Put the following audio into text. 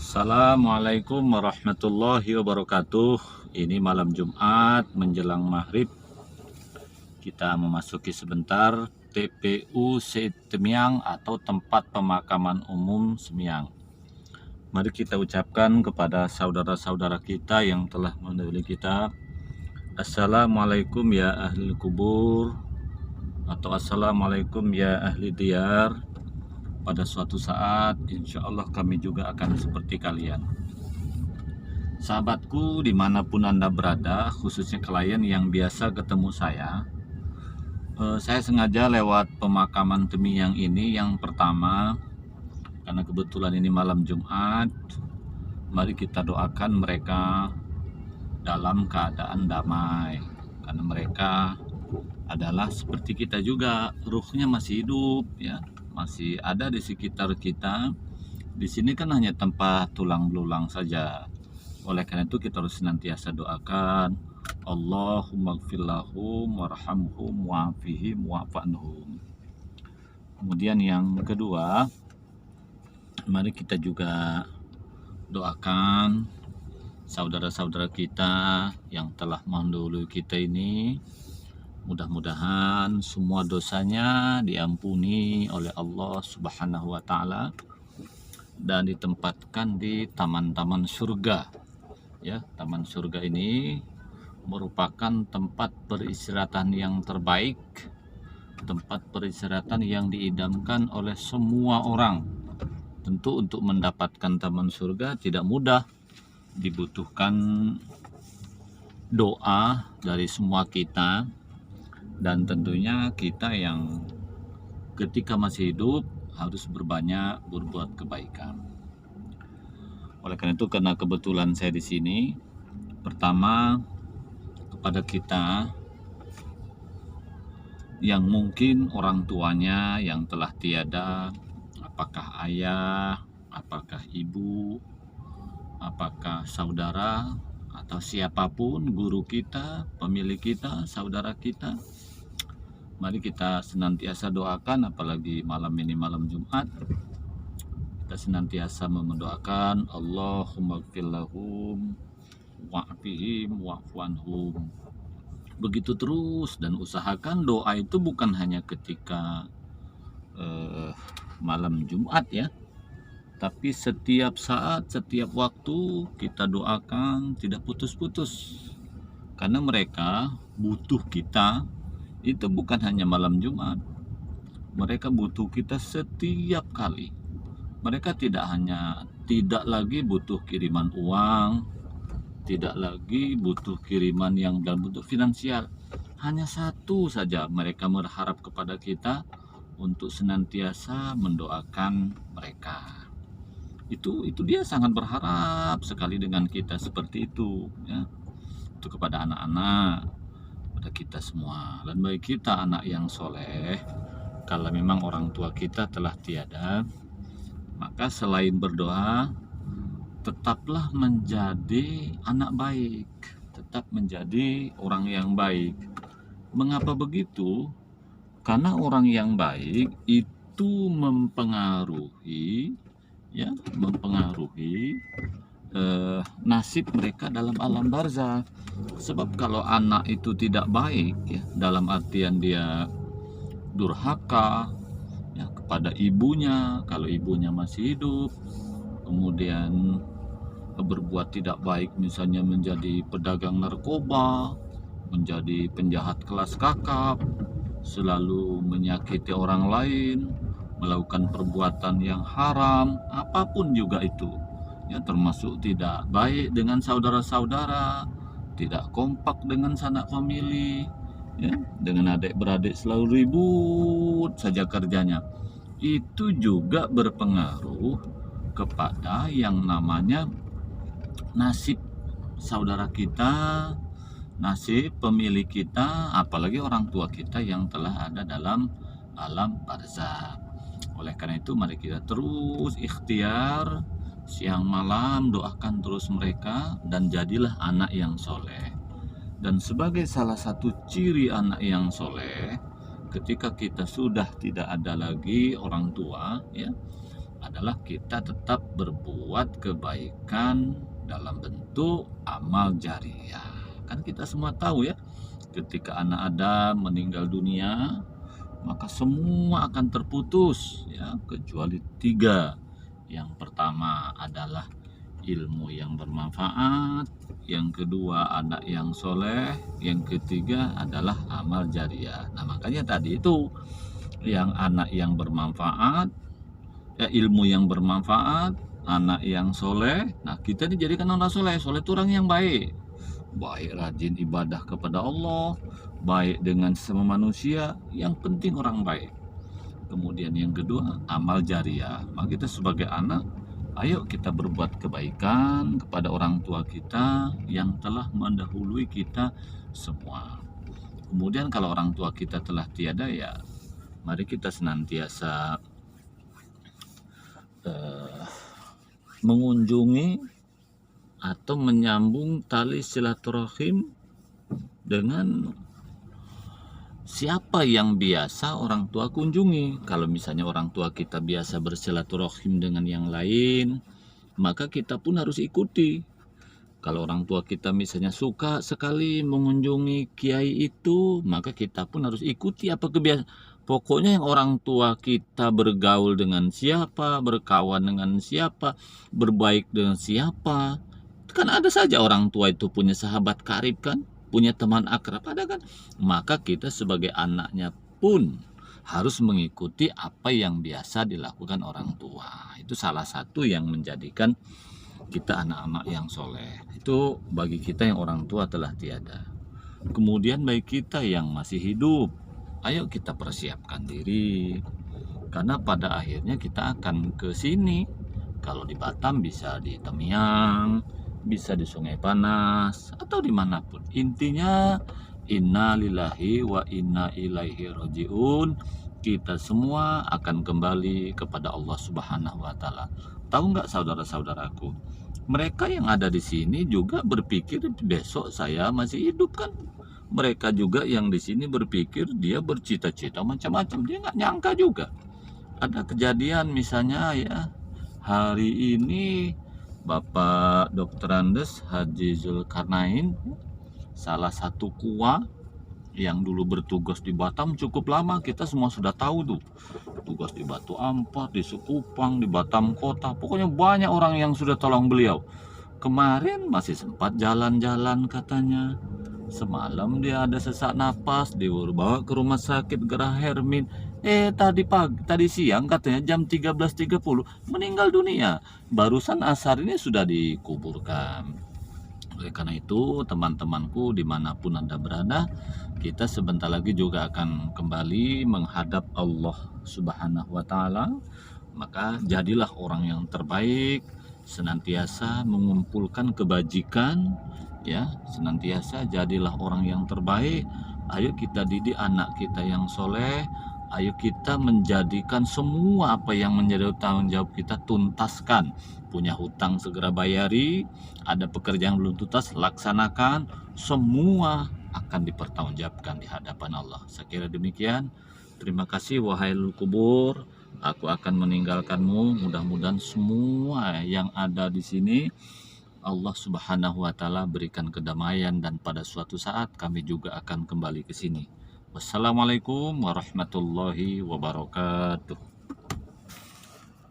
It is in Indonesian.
Assalamualaikum warahmatullahi wabarakatuh. Ini malam Jumat menjelang maghrib. Kita memasuki sebentar TPU Semiang atau tempat pemakaman umum Semiang. Mari kita ucapkan kepada saudara-saudara kita yang telah mendahului kita, Assalamualaikum ya ahli kubur, atau Assalamualaikum ya ahli diyar. Pada suatu saat insya Allah kami juga akan seperti kalian. Sahabatku dimanapun Anda berada, khususnya klien yang biasa ketemu saya sengaja lewat pemakaman Semiang ini yang pertama, karena kebetulan ini malam Jumat. Mari kita doakan mereka dalam keadaan damai, karena mereka adalah seperti kita juga, ruhnya masih hidup ya, masih ada di sekitar kita. Di sini kan hanya tempat tulang belulang saja. Oleh karena itu kita harus senantiasa doakan, Allahumma gfir lahum warhamhum wa'afihim wa'fanhum. Kemudian yang kedua, mari kita juga doakan saudara-saudara kita yang telah mendahului kita ini. Mudah-mudahan semua dosanya diampuni oleh Allah Subhanahu wa Ta'ala dan ditempatkan di taman-taman surga. Ya, taman surga ini merupakan tempat peristirahatan yang terbaik, tempat peristirahatan yang diidamkan oleh semua orang. Tentu untuk mendapatkan taman surga tidak mudah, dibutuhkan doa dari semua kita. Dan tentunya kita yang ketika masih hidup harus berbanyak berbuat kebaikan. Oleh karena itu, karena kebetulan saya di sini, pertama kepada kita yang mungkin orang tuanya yang telah tiada, apakah ayah, apakah ibu, apakah saudara, atau siapapun, guru kita, pemilik kita, saudara kita, mari kita senantiasa doakan, apalagi malam ini malam Jumat, kita senantiasa mendoakan Allahumma gfir lahum wa'afihim wa'fanhum. Begitu terus, dan usahakan doa itu bukan hanya ketika malam Jumat ya, tapi setiap saat, setiap waktu kita doakan tidak putus-putus. Karena mereka butuh kita itu bukan hanya malam Jumat. Mereka butuh kita setiap kali. Mereka tidak lagi butuh kiriman uang, tidak lagi butuh kiriman yang dalam bentuk finansial. Hanya satu saja, mereka berharap kepada kita untuk senantiasa mendoakan mereka. Itu dia sangat berharap sekali dengan kita seperti itu ya. Itu kepada anak-anak, pada kita semua. Dan bagi kita anak yang soleh, kalau memang orang tua kita telah tiada, maka selain berdoa, tetaplah menjadi anak baik, tetap menjadi orang yang baik. Mengapa begitu? Karena orang yang baik itu mempengaruhi nasib mereka dalam alam barzakh. Sebab kalau anak itu tidak baik ya, dalam artian dia durhaka ya kepada ibunya, kalau ibunya masih hidup, kemudian berbuat tidak baik, misalnya menjadi pedagang narkoba, menjadi penjahat kelas kakap, selalu menyakiti orang lain, melakukan perbuatan yang haram, apapun juga itu ya, termasuk tidak baik dengan saudara-saudara, tidak kompak dengan sanak famili ya, dengan adik-beradik selalu ribut saja kerjanya. Itu juga berpengaruh kepada yang namanya nasib saudara kita, nasib pemilik kita, apalagi orang tua kita yang telah ada dalam alam barzakh. Oleh karena itu mari kita terus ikhtiar, siang malam doakan terus mereka, dan jadilah anak yang soleh. Dan sebagai salah satu ciri anak yang soleh, ketika kita sudah tidak ada lagi orang tua ya, adalah kita tetap berbuat kebaikan dalam bentuk amal jariah. Kan kita semua tahu ya, ketika anak Adam meninggal dunia, maka semua akan terputus ya, kecuali tiga. Yang pertama adalah ilmu yang bermanfaat, yang kedua anak yang soleh, yang ketiga adalah amal jariah. Nah makanya tadi itu yang anak yang bermanfaat, ya, ilmu yang bermanfaat, anak yang soleh. Nah kita dijadikan orang soleh. Soleh itu orang yang baik, baik rajin ibadah kepada Allah, baik dengan sesama manusia, yang penting orang baik. Kemudian yang kedua amal jariah. Maka kita sebagai anak, ayo kita berbuat kebaikan kepada orang tua kita yang telah mendahului kita semua. Kemudian kalau orang tua kita telah tiada, ya mari kita senantiasa mengunjungi atau menyambung tali silaturahim dengan siapa yang biasa orang tua kunjungi. Kalau misalnya orang tua kita biasa bersilaturahim dengan yang lain, maka kita pun harus ikuti. Kalau orang tua kita misalnya suka sekali mengunjungi kiai itu, maka kita pun harus ikuti apa kebiasaan. Pokoknya yang orang tua kita bergaul dengan siapa, berkawan dengan siapa, berbaik dengan siapa. Kan ada saja orang tua itu punya sahabat karib kan, punya teman akrab ada kan. Maka kita sebagai anaknya pun harus mengikuti apa yang biasa dilakukan orang tua. Itu salah satu yang menjadikan kita anak-anak yang soleh. Itu bagi kita yang orang tua telah tiada. Kemudian bagi kita yang masih hidup, ayo kita persiapkan diri. Karena pada akhirnya kita akan ke sini. Kalau di Batam bisa di Temiang, bisa di Sungai Panas, atau dimanapun. Intinya, inna lillahi wa inna ilaihi roji'un. Kita semua akan kembali kepada Allah Subhanahu wa Ta'ala. Tahu nggak saudara-saudaraku? Mereka yang ada di sini juga berpikir besok saya masih hidup kan. Mereka juga yang di sini berpikir dia bercita-cita macam-macam. Dia nggak nyangka juga. Ada kejadian misalnya ya, hari ini Bapak Dr. Andes Haji Zulkarnain, salah satu kua yang dulu bertugas di Batam cukup lama, kita semua sudah tahu tuh, tugas di Batu Ampar, di Sekupang, di Batam Kota, pokoknya banyak orang yang sudah tolong beliau. Kemarin masih sempat jalan-jalan katanya, semalam dia ada sesak napas, dibawa ke rumah sakit Gerah Hermin. Tadi siang katanya jam 13.30 meninggal dunia. Barusan asar ini sudah dikuburkan. Oleh karena itu, teman-temanku dimanapun Anda berada, kita sebentar lagi juga akan kembali menghadap Allah Subhanahu wa Ta'ala. Maka jadilah orang yang terbaik, senantiasa mengumpulkan kebajikan, ya, senantiasa jadilah orang yang terbaik. Ayo kita didik anak kita yang soleh. Ayo kita menjadikan semua apa yang menjadi tanggung jawab kita tuntaskan. Punya hutang segera bayari, ada pekerjaan belum tuntas laksanakan, semua akan dipertanggungjawabkan di hadapan Allah. Saya kira demikian. Terima kasih wahai kubur. Aku akan meninggalkanmu. Mudah-mudahan semua yang ada di sini Allah Subhanahu wa Ta'ala berikan kedamaian, dan pada suatu saat kami juga akan kembali ke sini. Wassalamualaikum warahmatullahi wabarakatuh.